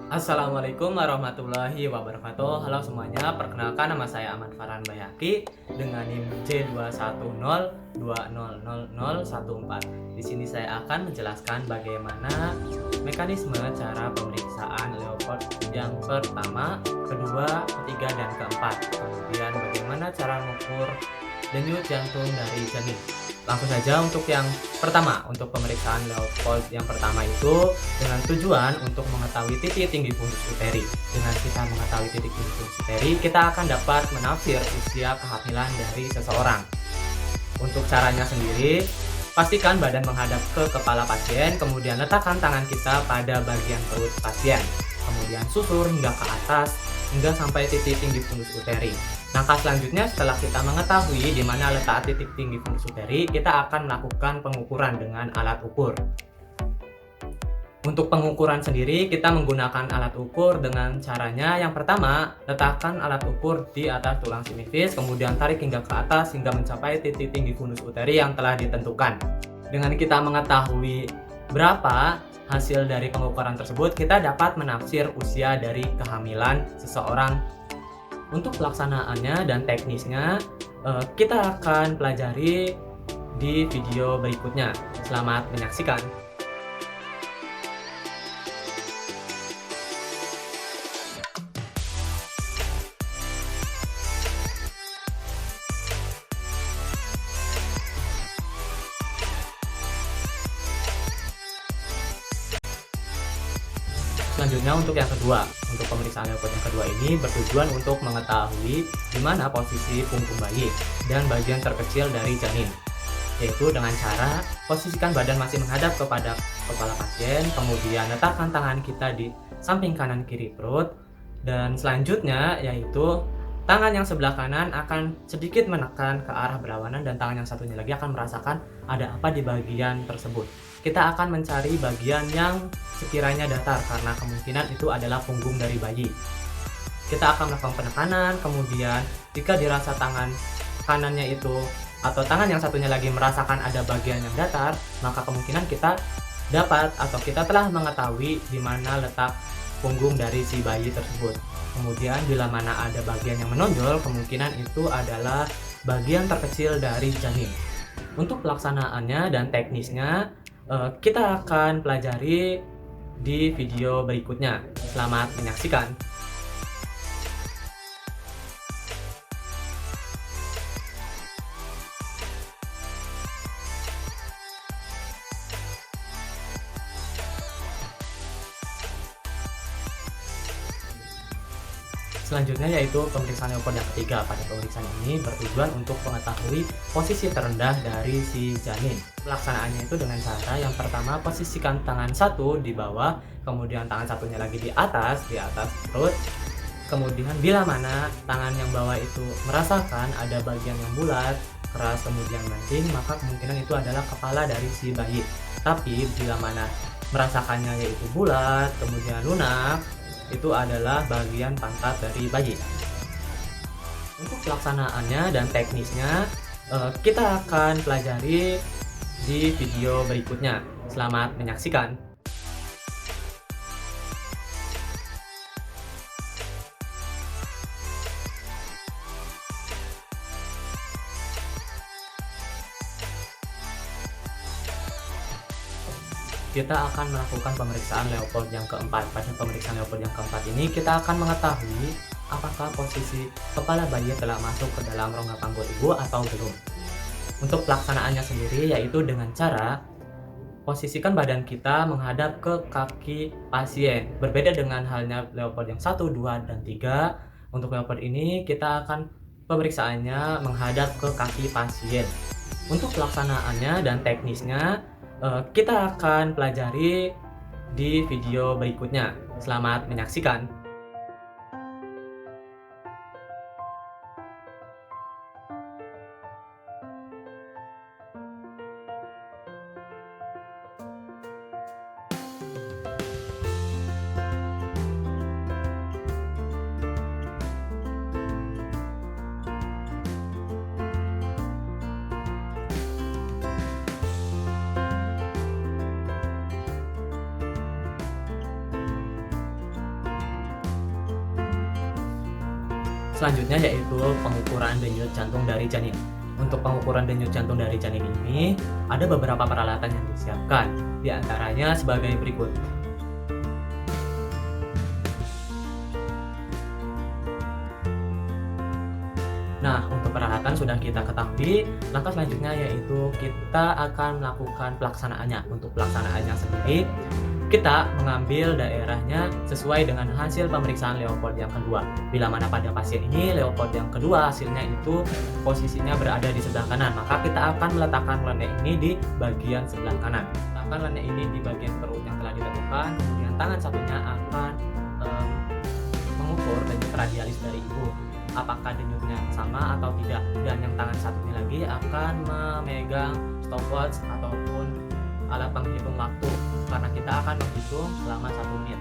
Assalamualaikum warahmatullahi wabarakatuh. Halo semuanya, perkenalkan nama saya Ahmad Farhan Bayaki dengan NIM J210200014. Di sini saya akan menjelaskan bagaimana mekanisme cara pemeriksaan Leopold yang pertama, kedua, ketiga, dan keempat. Kemudian bagaimana cara mengukur denyut jantung dari janin. Langsung saja untuk yang pertama, untuk pemeriksaan Leopold yang pertama itu dengan tujuan untuk mengetahui titik tinggi fundus uteri. Dengan kita mengetahui titik tinggi fundus uteri, kita akan dapat menafsir usia kehamilan dari seseorang. Untuk caranya sendiri, pastikan badan menghadap ke kepala pasien, kemudian letakkan tangan kita pada bagian perut pasien. Kemudian susur hingga ke atas, hingga sampai titik tinggi fundus uteri. Langkah selanjutnya, setelah kita mengetahui di mana letak titik tinggi fundus uteri, kita akan melakukan pengukuran dengan alat ukur. Untuk pengukuran sendiri, kita menggunakan alat ukur dengan caranya yang pertama, letakkan alat ukur di atas tulang simifis, kemudian tarik hingga ke atas hingga mencapai titik tinggi fundus uteri yang telah ditentukan. Dengan kita mengetahui berapa hasil dari pengukuran tersebut, kita dapat menafsir usia dari kehamilan seseorang. Untuk pelaksanaannya dan teknisnya, kita akan pelajari di video berikutnya. Selamat menyaksikan. Selanjutnya untuk yang kedua, untuk pemeriksaan Leopold yang kedua ini bertujuan untuk mengetahui di mana posisi punggung bayi dan bagian terkecil dari janin, yaitu dengan cara posisikan badan masih menghadap kepada kepala pasien, kemudian letakkan tangan kita di samping kanan kiri perut, dan selanjutnya yaitu tangan yang sebelah kanan akan sedikit menekan ke arah berlawanan dan tangan yang satunya lagi akan merasakan ada apa di bagian tersebut. Kita akan mencari bagian yang sekiranya datar karena kemungkinan itu adalah punggung dari bayi. Kita akan melakukan penekanan, kemudian jika dirasa tangan kanannya itu atau tangan yang satunya lagi merasakan ada bagian yang datar, maka kemungkinan kita dapat atau kita telah mengetahui di mana letak punggung dari si bayi tersebut. Kemudian bila mana ada bagian yang menonjol, kemungkinan itu adalah bagian terkecil dari janin. Untuk pelaksanaannya dan teknisnya, kita akan pelajari di video berikutnya. Selamat menyaksikan. Selanjutnya yaitu pemeriksaan Leopold yang ketiga. Pada pemeriksaan ini bertujuan untuk mengetahui posisi terendah dari si janin. Pelaksanaannya itu dengan cara yang pertama, posisikan tangan satu di bawah, kemudian tangan satunya lagi di atas perut. Kemudian bila mana tangan yang bawah itu merasakan ada bagian yang bulat, keras, kemudian banting, maka kemungkinan itu adalah kepala dari si bayi. Tapi bila mana merasakannya yaitu bulat, kemudian lunak, itu adalah bagian pantat dari bayi. Untuk pelaksanaannya dan teknisnya, kita akan pelajari di video berikutnya. Selamat menyaksikan. Kita akan melakukan pemeriksaan Leopold yang keempat. Pada pemeriksaan Leopold yang keempat ini, kita akan mengetahui apakah posisi kepala bayi telah masuk ke dalam rongga panggul ibu atau belum. Untuk pelaksanaannya sendiri yaitu dengan cara posisikan badan kita menghadap ke kaki pasien. Berbeda dengan halnya Leopold yang 1, 2, dan 3. Untuk Leopold ini kita akan pemeriksaannya menghadap ke kaki pasien. Untuk pelaksanaannya dan teknisnya, kita akan pelajari di video berikutnya. Selamat menyaksikan. Selanjutnya yaitu pengukuran denyut jantung dari janin. Untuk pengukuran denyut jantung dari janin ini ada beberapa peralatan yang disiapkan, di antaranya sebagai berikut. Nah, untuk peralatan sudah kita ketahui, langkah selanjutnya yaitu kita akan melakukan pelaksanaannya. Untuk pelaksanaannya sendiri, kita mengambil daerahnya sesuai dengan hasil pemeriksaan Leopold yang kedua. Bila mana pada pasien ini Leopold yang kedua hasilnya itu posisinya berada di sebelah kanan, maka kita akan meletakkan lene ini di bagian sebelah kanan. Letakkan lene ini di bagian perut yang telah ditentukan, kemudian tangan satunya akan mengukur denyut radialis dari ibu. Apakah denyutnya sama atau tidak, dan yang tangan satunya lagi akan memegang stopwatch ataupun alat penghitung waktu, karena kita akan menghitung selama 1 menit.